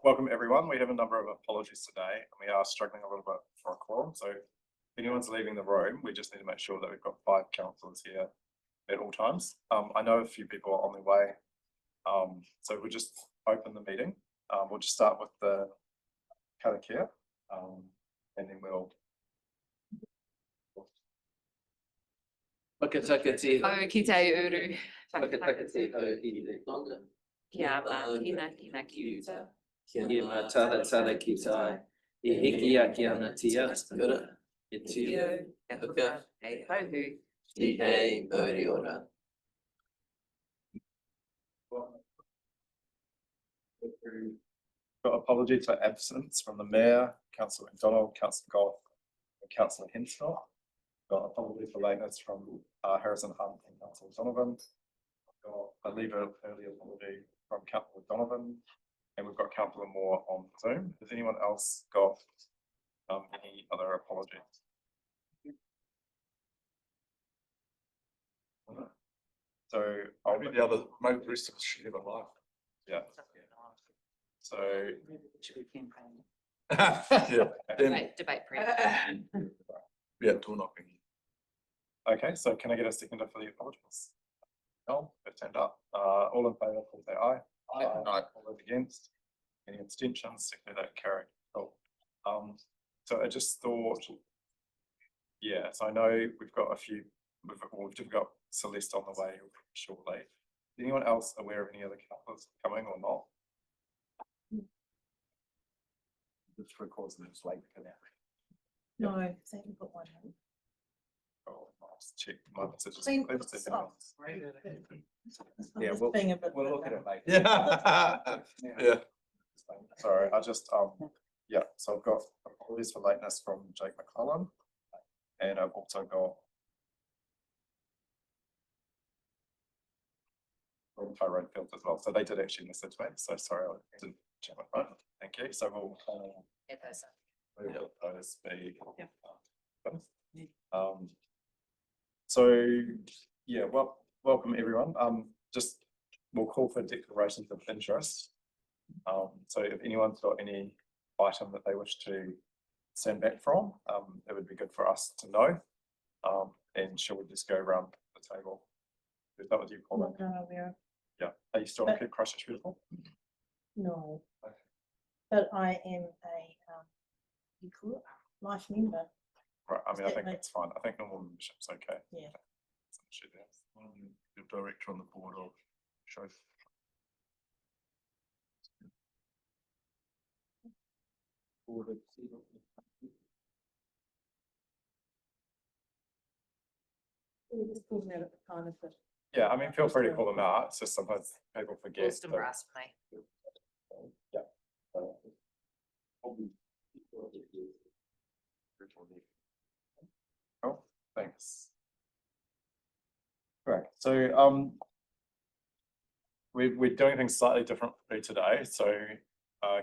welcome everyone. We have a number of apologies today, and we are struggling a little bit for a quorum. So if anyone's leaving the room, we just need to make sure that we've got 5 councillors here at all times. I know a few people are on their way, so we'll just open the meeting. We'll just start with the karakia, and then we'll. Whakatakati. O ki te uru. Whakatakati o i te tonga. Kia hina ki uta. Kia tara ki tai. I hiki aki ana tia. Kura. I tio. Huka. Hei hauhu. I hei mauri ora. Got apologies for absence from the Mayor, Councillor McDonald, Councillor Goff, and Councillor Henstock. Got apologies for lateness from Harrison Hunt and Councillor Donovan. Got a leave it early apology from Councillor Donovan, and we've got Councillor Moore on Zoom. Has anyone else got any other apologies? So maybe the rest of us should have a laugh. Yeah. So yeah, Debate yeah, door knocking. okay, so can I get a seconder for the apologies? No, they've turned up. All in favour, please say aye. Aye. All those against? Any abstentions? Secondly, that carried. Cool. So I just thought, yeah, so I know we've got a few, we've got Celeste on the way shortly. Is anyone else aware of any other councillors coming or not? Just for cause it's late for now. No, they haven't got one. Oh, I'll just check my messages. Clean- Yeah, Just being a bit we'll look at it later. Yeah. Yeah. Sorry, I just, yeah, so I've got apologies for lateness from Jake McClellan. And I've also got from Tyrone Fields as well. So they did actually miss it, so sorry, I didn't check my phone. Thank you. So we'll those be. So yeah, well, welcome everyone. Just we'll call for declarations of interest. So if anyone's got any item that they wish to stand back from, it would be good for us to know. And shall we just go around the table? Is that what you call it? Yeah. Are you still on Christchurch Beautiful? No, Okay. but I am a life member. Right. I mean, I think that's fine. I think normal membership's okay. Yeah. The director on the board of show. Yeah, I mean, feel free to call them out. It's just sometimes people forget. Wisdom brass for me. Yeah. Oh, thanks. Right. So we're doing things slightly differently today. So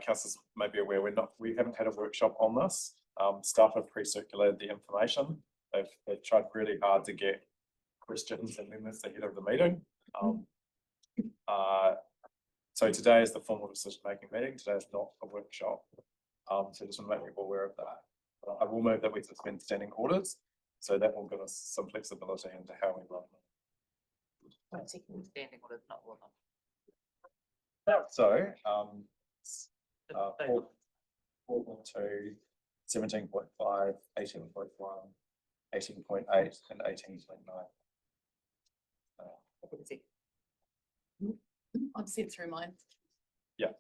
councillors may be aware we haven't had a workshop on this. Staff have pre-circulated the information. They've tried really hard to get questions and amendments ahead of the meeting. So today is the formal decision-making meeting. Today is not a workshop. So just want to make people aware of that. I will move that we suspend standing orders. So that will give us some flexibility into how we run them. Standing order, not one. So 4.2, 17.5, 18.1, 18.8 and 18.9. I've sent through mine. Yeah.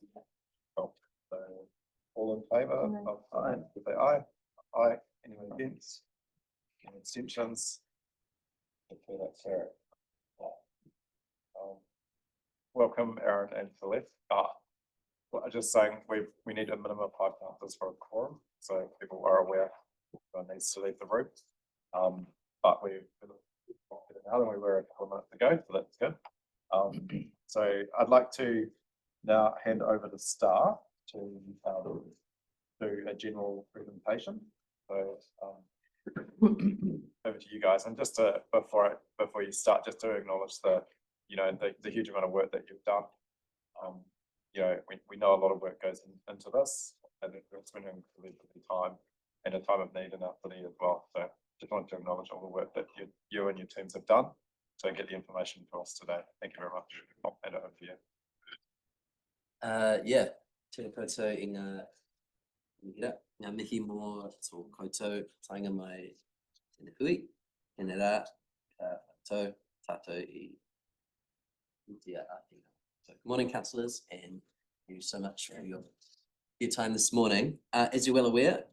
Cool. So all in favour of aye, if they aye. Aye. Anyone against? Any abstentions? Okay, that's fair. Welcome, Aaron and Philip. Well, I'm just saying we need a minimum of 5 councillors for a quorum, so people are aware who needs to leave the room. But we're now than we were a couple of minutes ago, so that's good. So I'd like to now hand over the staff to do a general presentation. So over to you guys, and just to before you start, just to acknowledge the the huge amount of work that you've done you know, we know a lot of work goes into this, and it's been incredibly time and a time of need in our city as well. So just wanted to acknowledge all the work that you and your teams have done to get the information to us today. Thank you very much. I'll hand it over to you. Yeah, tēnā koutou I ngā mihi mō tō koutou tainga mai tēnā hui, tēnā rā, tātou I India Āwhina. So good morning, councillors, and thank you so much for your time this morning. As you're well aware,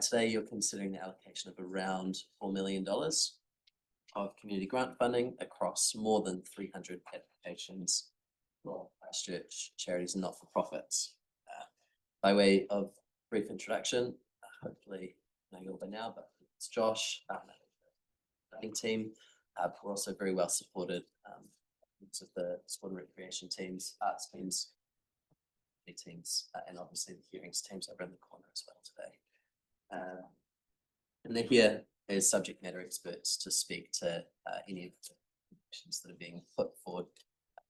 today you're considering the allocation of around $4 million of community grant funding across more than 300 applications for Christchurch charities and not-for-profits. By way of brief introduction, hopefully you know you all by now, but it's Josh, the team. We're also very well supported of the sport and recreation teams, arts teams, and obviously the hearings teams over in the corner as well today. And they're here as subject matter experts to speak to any of the questions that are being put forward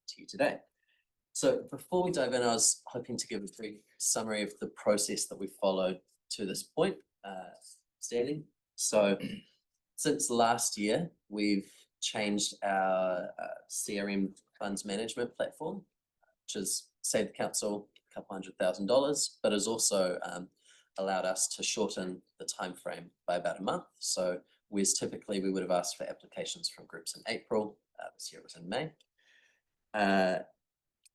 to you today. So before we dive in, I was hoping to give a brief summary of the process that we followed to this point, standing. So since last year, we've changed our CRM funds management platform, which has saved the council a couple $100,000, but has also allowed us to shorten the time frame by about a month. So whereas typically we would have asked for applications from groups in April, this year it was in May.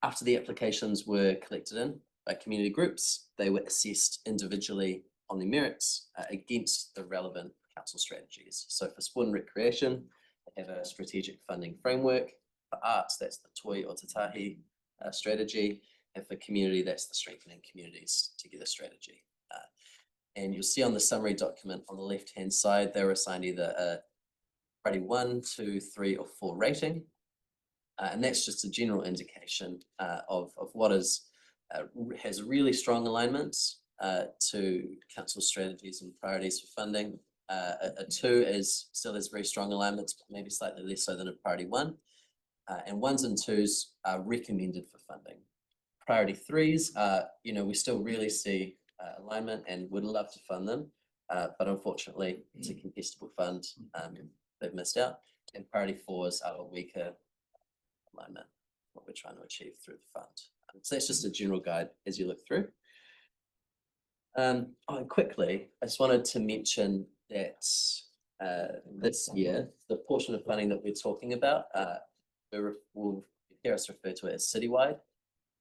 After the applications were collected in by community groups, they were assessed individually on their merits against the relevant council strategies. So for sport and recreation, they have a strategic funding framework. For arts, that's the Toi o Tatahi strategy. And for community, that's the Strengthening Communities Together strategy. And you'll see on the summary document on the left-hand side, they were assigned either a priority 1, 2, 3, or 4 rating. And that's just a general indication of what has really strong alignment to council strategies and priorities for funding. A 2 still has very strong alignments, but maybe slightly less so than a priority 1. And 1s and 2s are recommended for funding. Priority 3s, you know, we still really see alignment and would love to fund them, but unfortunately it's a contestable fund. They've missed out. And priority 4s are a weaker alignment, what we're trying to achieve through the fund. So that's just a general guide as you look through. Quickly, I just wanted to mention that this year, the portion of funding that we're talking about, we'll hear us refer to it as citywide,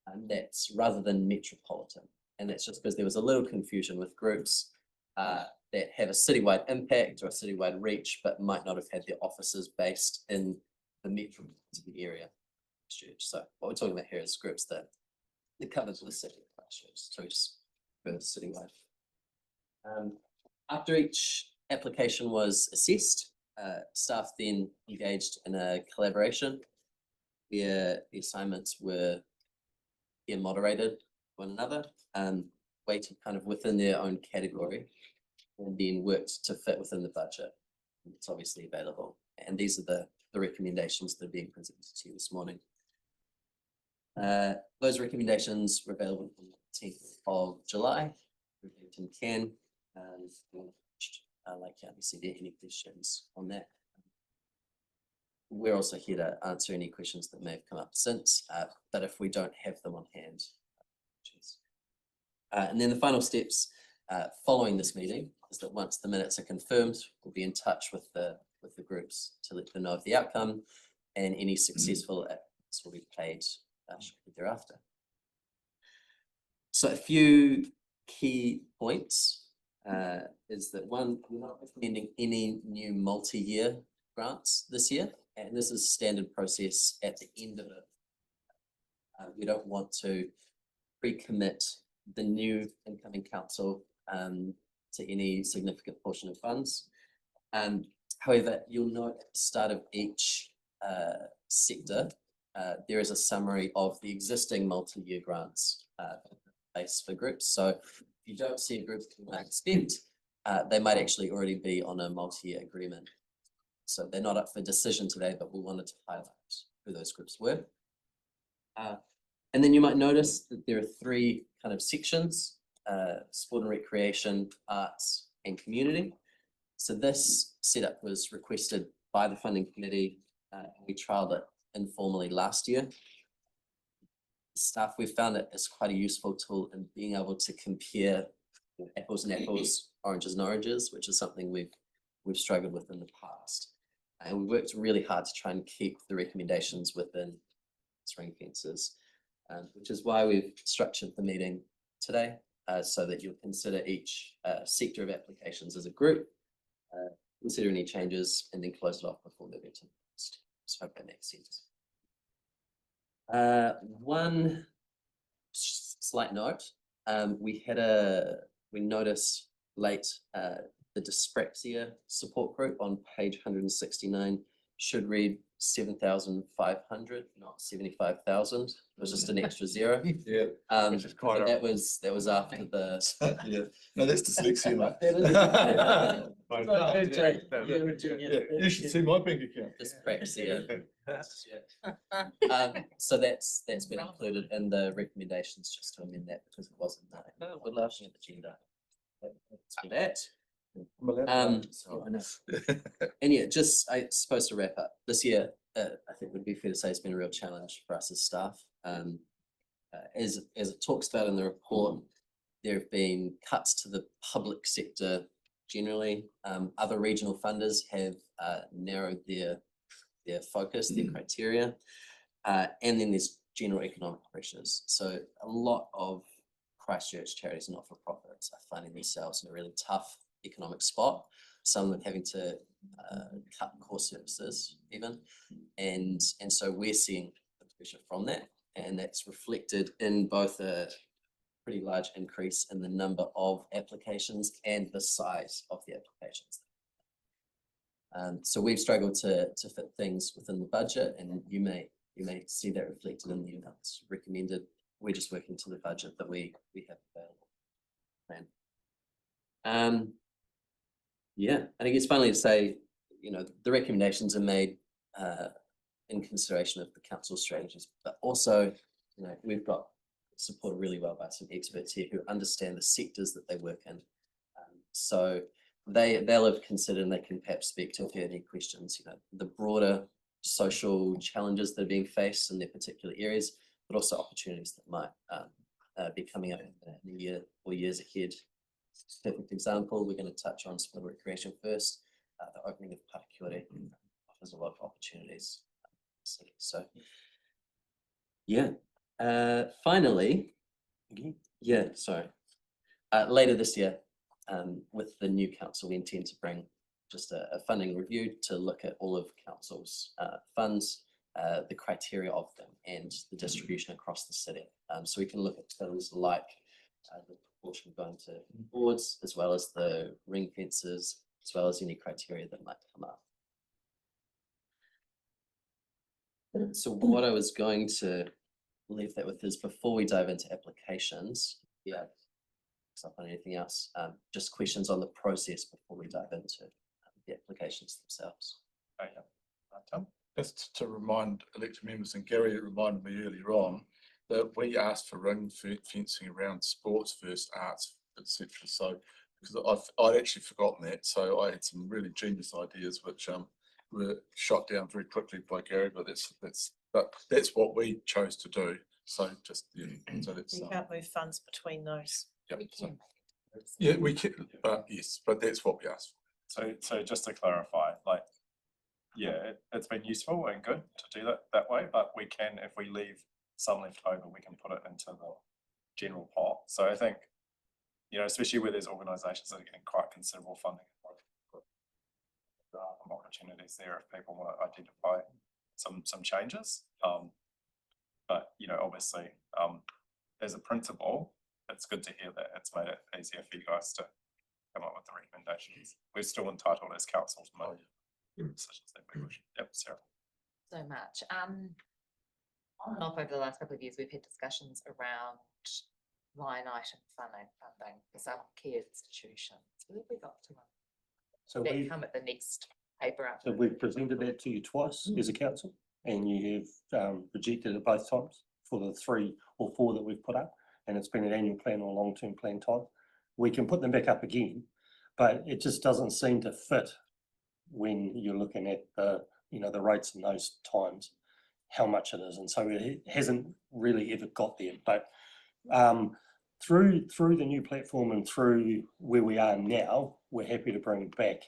and that's rather than metropolitan. And that's just because there was a little confusion with groups that have a citywide impact or a citywide reach, but might not have had their offices based in the metropolitan area. So what we're talking about here is groups that covers the city of Christchurch, so just for citywide. After each application was assessed, staff then engaged in a collaboration where the assignments were moderated one another, weighted kind of within their own category, and then worked to fit within the budget. It's obviously available, and these are the recommendations that are being presented to you this morning. Those recommendations were available on the 10th of July. Reviewed can, like Yanni said, any questions on that? We're also here to answer any questions that may have come up since, but if we don't have them on hand. And then the final steps following this meeting is that once the minutes are confirmed, we'll be in touch with the groups to let them know of the outcome, and any successful applicants will be paid shortly thereafter. So a few key points is that one, we're not recommending any new multi-year grants this year, and this is standard process at the end of it. We don't want to pre-commit the new incoming council to any significant portion of funds. However, you'll note at the start of each sector, there is a summary of the existing multi-year grants base for groups. So if you don't see a group you might expect, they might actually already be on a multi-year agreement. So they're not up for decision today, but we wanted to highlight who those groups were. And then you might notice that there are three kind of sections, sport and recreation, arts and community. So this setup was requested by the funding committee. We trialed it informally last year. Staff, we found it as quite a useful tool in being able to compare apples and apples, oranges and oranges, which is something we've struggled with in the past. And we worked really hard to try and keep the recommendations within ring fences, which is why we've structured the meeting today, so that you'll consider each sector of applications as a group, consider any changes, and then close it off before moving to the next. So I hope that makes sense. One slight note, we noticed late the dyspraxia support group on page 169 should read 7,500, not 75,000. It was just an extra zero. Yeah. Which is quite But that was after the Yeah, no, that's dyslexia, mate. Yeah, you should see my bank account. dyspraxia. So that's been included in the recommendations, just to amend that because it wasn't we're last year agenda. That's for that. And yeah, just I suppose to wrap up this year, I think would be fair to say it's been a real challenge for us as staff. As it talks about in the report, there have been cuts to the public sector generally. Other regional funders have narrowed their focus, their criteria, and then there's general economic pressures. So a lot of Christchurch charities and not-for-profits are finding themselves in a really tough economic spot. Some of them having to cut core services even, and so we're seeing the pressure from that, and that's reflected in both a pretty large increase in the number of applications and the size of the applications. So we've struggled to fit things within the budget, and you may see that reflected in the amounts recommended. We're just working to the budget that we have available. Yeah, and I guess finally to say, the recommendations are made in consideration of the council strategies, but also, we've got supported really well by some experts here who understand the sectors that they work in. So they'll have considered, and they can perhaps speak to if you have any questions, the broader social challenges that are being faced in their particular areas, but also opportunities that might be coming up in a year or years ahead. Perfect example, we're going to touch on sport recreation first. The opening of Patakuri offers a lot of opportunities. So, yeah. Finally, later this year, with the new council, we intend to bring just a funding review to look at all of council's funds, the criteria of them, and the distribution across the city. So we can look at things like the proportion going to boards, as well as the ring fences, as well as any criteria that might come up. So what I was going to leave that with is, before we dive into applications, up on anything else, just questions on the process before we dive into the applications themselves. Just to remind elected members, and Gary reminded me earlier on, that we asked for ring fencing around sports versus arts, etc. So, because I'd actually forgotten that, so I had some really genius ideas which were shot down very quickly by Gary. But that's what we chose to do. So just so that's You can't move funds between those. We can, but yes, but that's what we asked for. So just to clarify, it's been useful and good to do that way, but we can, if we leave some left over, we can put it into the general pot. So I think, especially where there's organisations that are getting quite considerable funding, opportunities there if people want to identify some changes. But obviously, as a principle, it's good to hear that it's made it easier for you guys to come up with the recommendations. We're still entitled as council to make decisions that we wish. Yep, Sarah. So much. On and off over the last couple of years, we've had discussions around line item funding for some care institutions. Where have we got to? So That come at the next paper up. we've presented that to you twice as a council, and you have rejected it both times for the 3 or 4 that we've put up, and it's been an annual plan or long-term plan type. We can put them back up again, but it just doesn't seem to fit when you're looking at the, you know, the rates in those times, how much it is, and so it hasn't really ever got there. But through the new platform and through where we are now, we're happy to bring back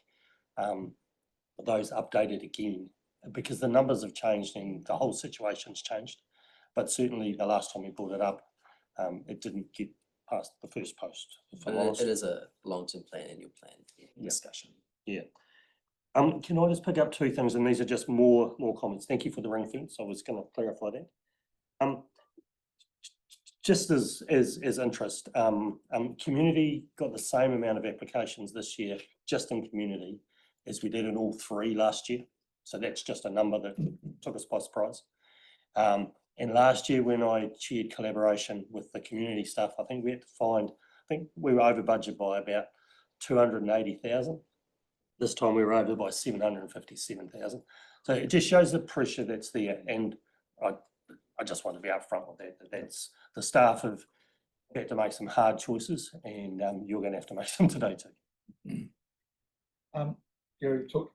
those updated again, because the numbers have changed and the whole situation's changed. But certainly the last time we brought it up, it didn't get past the first post. If I'm But honest. it is a long-term plan, annual plan discussion. Yeah. Can I just pick up 2 things, and these are just more comments. Thank you for the ring fence. I was going to clarify that. Just as interest, community got the same amount of applications this year, just in community, as we did in all 3 last year. So that's just a number that took us by surprise. And last year, when I chaired collaboration with the community stuff, I think we had to find, I think we were over budget by about 280,000. This time we were over by 757,000. So it just shows the pressure that's there. And I just want to be upfront with that. That's the staff have had to make some hard choices, and you're going to have to make them today too. Gary, talk,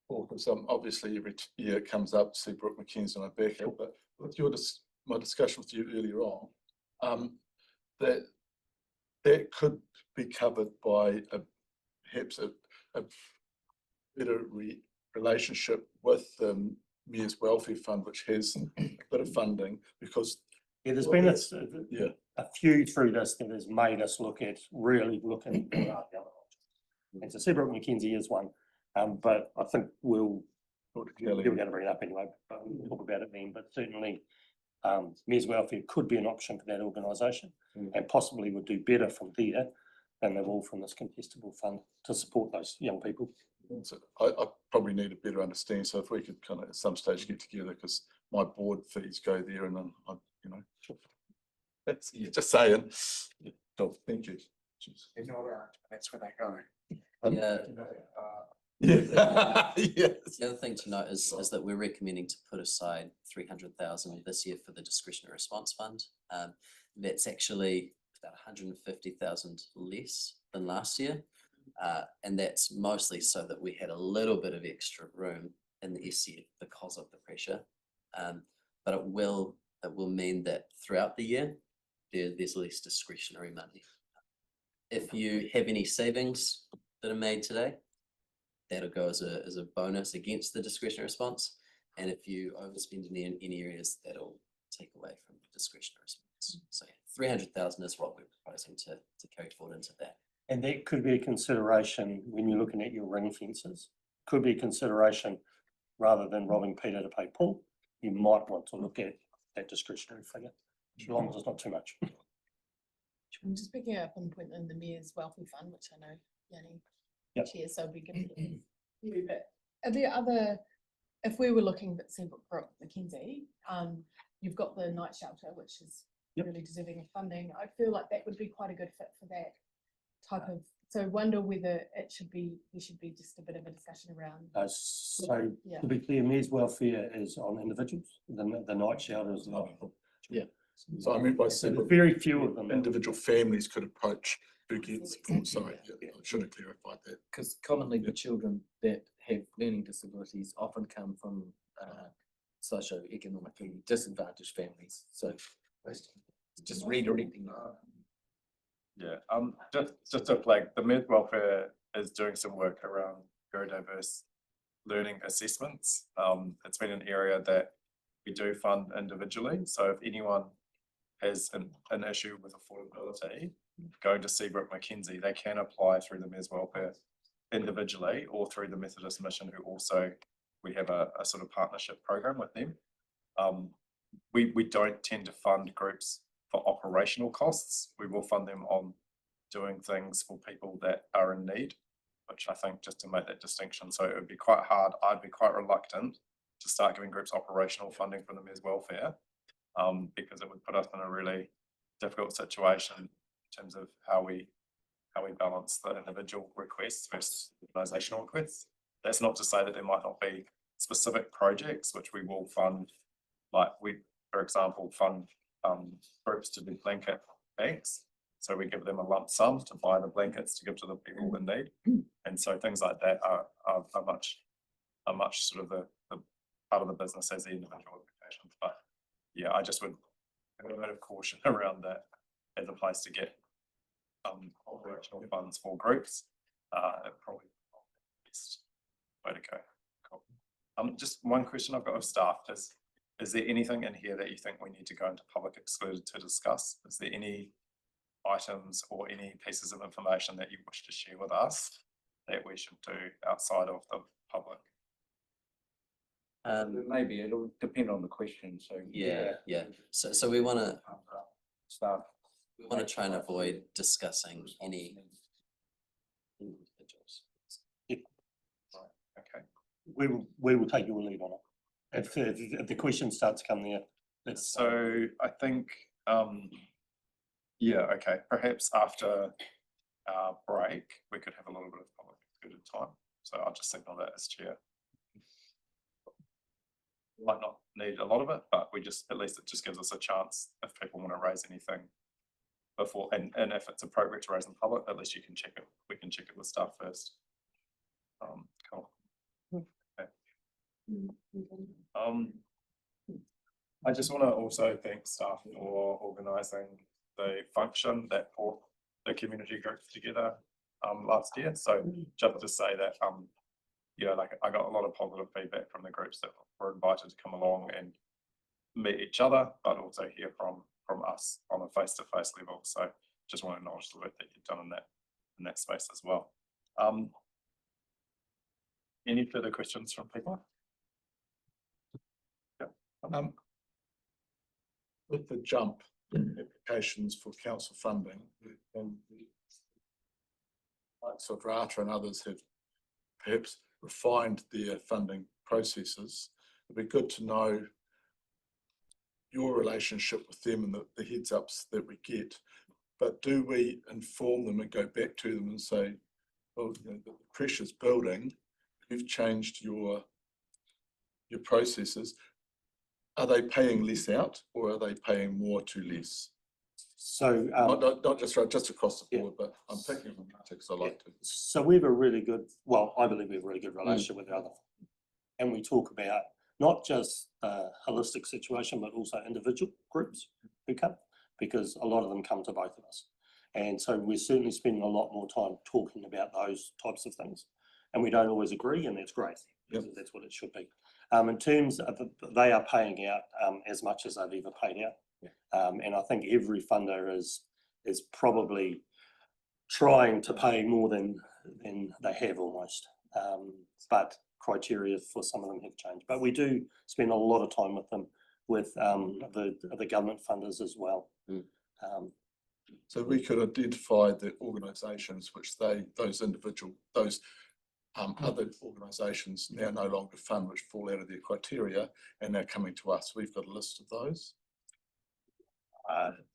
because obviously every year it comes up, Seabrook, Mackenzie and I back it, but with your my discussion with you earlier on, that could be covered by perhaps a better relationship with the Mayor's Welfare Fund, which has a bit of funding, because Yeah, there's been a few through this that has made us really looking at the other options. And so Seabrook Mackenzie is one, but I think we're going to bring it up anyway, but we'll talk about it then. But certainly Mayor's Welfare could be an option for that organisation, and possibly would do better from there than they will from this contestable fund to support those young people. So I probably need a better understanding. So if we could kind of at some stage get together, because my board fees go there, and then you know, that's just saying. Oh, thank you. That's where they go. Yeah. Yeah. Yes. The other thing to note is that we're recommending to put aside 300,000 this year for the discretionary response fund. That's actually about 150,000 less than last year. And that's mostly so that we had a little bit of extra room in the SCF because of the pressure. But it will mean that throughout the year, there's less discretionary money. If you have any savings that are made today, that'll go as a bonus against the discretionary response. And if you overspend in any areas, that'll take away from the discretionary response. So 300,000 is what we're proposing to carry forward into that. And that could be a consideration when you're looking at your ring fences. Could be a consideration rather than robbing Peter to pay Paul. You might want to look at that discretionary figure, as long as it's not too much. I'm just picking up on the point in the Mayor's Welfare Fund, which I know Yanni chairs, so it'd be good to you. But are there other, if we were looking at Seabrook Mackenzie, you've got the night shelter, which is really deserving of funding. I feel like that would be quite a good fit for that type of, so I wonder whether there should be just a bit of a discussion around. So to be clear, Mayor's Welfare is on individuals, the night shelter is not. Yeah. So I mean by Seabrook, very few of them. individual families could approach who get support. Sorry, I should have clarified that. Because commonly the children that have learning disabilities often come from socio-economically disadvantaged families. So just redirecting. Yeah, just to flag, the Mayor's Welfare is doing some work around very diverse learning assessments. It's been an area that we do fund individually. So if anyone has an issue with affordability, going to Seabrook Mackenzie, they can apply through the Mayor's Welfare individually or through the Methodist Mission, who also, we have a sort of partnership program with them. We don't tend to fund groups for operational costs. We will fund them on doing things for people that are in need, which I think just to make that distinction. So it would be quite hard. I'd be quite reluctant to start giving groups operational funding from the Mayor's Welfare, because it would put us in a really difficult situation in terms of how we balance the individual requests versus organisational requests. That's not to say that there might not be specific projects which we will fund, like we, for example, fund groups to do blanket banks. So we give them a lump sum to buy the blankets to give to the people in need. And so things like that are much sort of the part of the business as the individual applications. But yeah, I just would have a bit of caution around that as a place to get operational funds for groups. Probably not the best way to go. Cool. Just one question I've got of staff is there anything in here that you think we need to go into public excluded to discuss? Is there any items or any pieces of information that you wish to share with us that we should do outside of the public? Maybe it'll depend on the question, so. Yeah. So we wanna Staff. try and avoid discussing any individuals. Okay. We will take your lead on it. If the question starts to come there, let's. So I think, yeah, okay, perhaps after our break, we could have a little bit of public excluded time. So I'll just signal that as chair. Might not need a lot of it, but at least it just gives us a chance if people want to raise anything before, and if it's appropriate to raise in public, at least you can check it. We can check it with staff first. Cool. Okay. I just want to also thank staff for organising the function that brought the community groups together last year. So just to say that yeah, like I got a lot of positive feedback from the groups that were invited to come along and meet each other, but also hear from us on a face-to-face level. So just want to acknowledge the work that you've done in that space as well. Any further questions from people? Yeah. With the jump in applications for council funding, and likes of Rata and others have perhaps refined their funding processes, it'd be good to know your relationship with them and the heads ups that we get. But do we inform them and go back to them and say, well, you know, the pressure's building, you've changed your processes. Are they paying less out or are they paying more to less? So Not just across the board, but I'm picking on that because I like to. So we have a really good, well, I believe we have a really good relationship with the other, and we talk about not just a holistic situation, but also individual groups who come, because a lot of them come to both of us. And so we're certainly spending a lot more time talking about those types of things. And we don't always agree, and that's great, because that's what it should be. In terms of, they are paying out as much as they've ever paid out. And I think every funder is probably trying to pay more than they have almost. But criteria for some of them have changed. But we do spend a lot of time with them, with the government funders as well. So we could identify the organisations which those other organisations now no longer fund, which fall out of their criteria, and they're coming to us. We've got a list of those.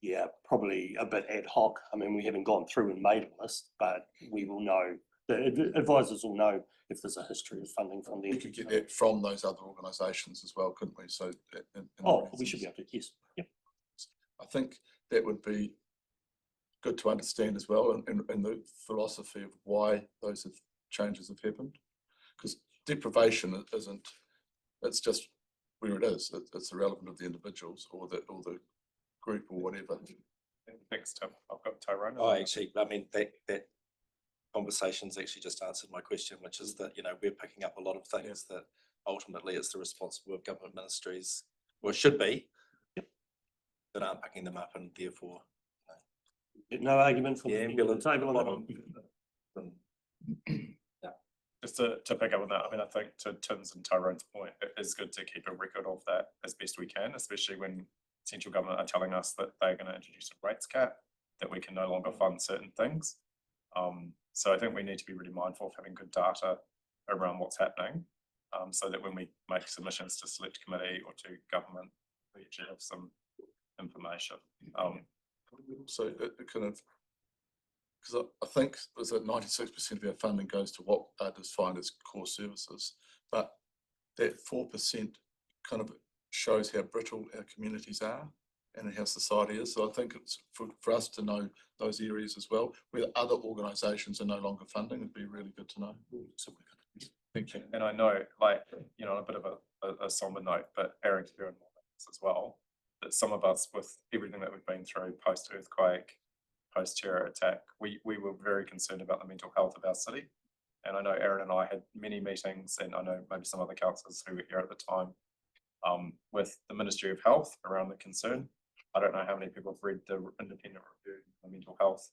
Yeah, probably a bit ad hoc. I mean, we haven't gone through and made a list, but we will know, the advisors will know if there's a history of funding from them. We could get that from those other organisations as well, couldn't we? So, we should be able to, yes. Yep. I think that would be good to understand as well, and the philosophy of why those changes have happened. Because deprivation isn't, it's just where it is. It's irrelevant of the individuals or the group or whatever. Thanks, Tim. I've got Tyrone. Oh, actually, I mean, that conversation's actually just answered my question, which is that, you know, we're picking up a lot of things that ultimately it's the responsibility of government ministries, or it should be, that aren't picking them up, and therefore. No argument for Yeah, the table on that one. Just to pick up on that, I mean, I think to Tim's and Tyrone's point, it is good to keep a record of that as best we can, especially when central government are telling us that they're going to introduce a rates cap, that we can no longer fund certain things. So I think we need to be really mindful of having good data around what's happening, so that when we make submissions to select committee or to government, we actually have some information. So it kind of, because I think there's that 96% of our funding goes to what are defined as core services, but that 4% kind of shows how brittle our communities are. and how society is. So I think it's for us to know those areas as well, where other organisations are no longer funding, it'd be really good to know. Thank you. And I know, like, you know, on a bit of a somber note, but Eric's doing more things as well. That some of us, with everything that we've been through, post-earthquake, post-terror attack, we were very concerned about the mental health of our city. And I know Aaron and I had many meetings, and I know maybe some other councillors who were here at the time, with the Ministry of Health around the concern. I don't know how many people have read the independent review of mental health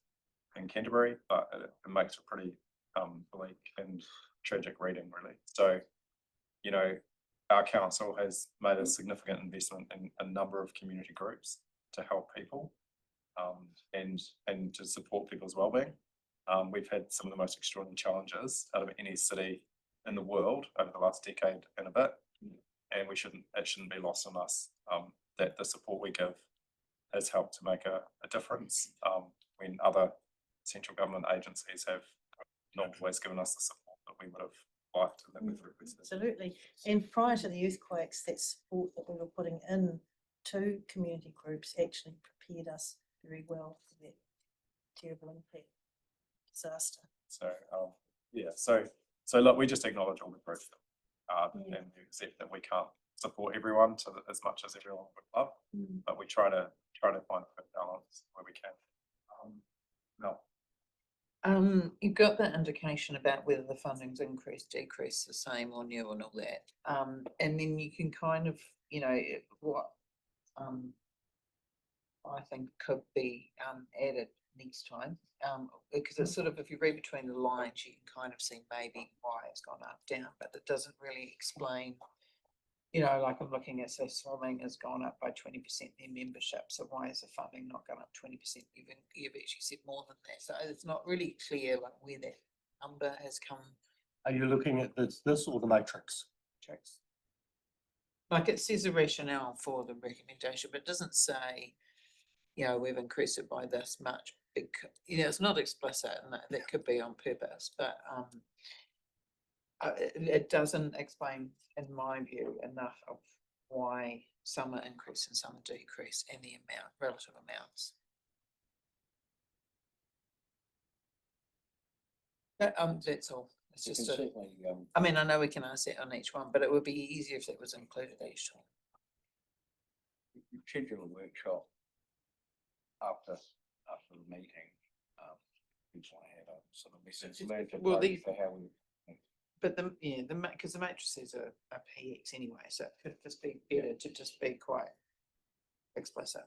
in Canterbury, but it makes a pretty bleak and tragic reading, really. So, you know, our council has made a significant investment in a number of community groups to help people and to support people's wellbeing. We've had some of the most extraordinary challenges out of any city in the world over the last decade and a bit, and it shouldn't be lost on us that the support we give has helped to make a difference when other central government agencies have not always given us the support that we would have liked and that we've requested. Absolutely. And prior to the earthquakes, that support that we were putting in to community groups actually prepared us very well for that terrible impact disaster. So yeah, so look, we just acknowledge all the proof and we accept that we can't support everyone as much as everyone would love, but we try to find a good balance where we can. No. You've got that indication about whether the funding's increased, decreased, the same or new and all that. And then you can kind of, you know, what I think could be added next time. Because it's sort of, if you read between the lines, you can kind of see maybe why it's gone up, down, but it doesn't really explain. You know, like I'm looking at, say, swimming has gone up by 20% their membership. So why is the funding not gone up 20%? You've actually said more than that. So it's not really clear like where that number has come. Are you looking at this or the matrix? Like it says a rationale for the recommendation, but it doesn't say, you know, we've increased it by this much. You know, it's not explicit, and that could be on purpose, but it doesn't explain, in my view, enough of why some are increased and some are decreased and the amount, relative amounts. That's all. It's just I mean, I know we can ask that on each one, but it would be easier if it was included each time. You schedule a workshop after the meeting. We just want to have a sort of message for how we. But because the matrices are PX anyway, so it could just be better to just be quite explicit.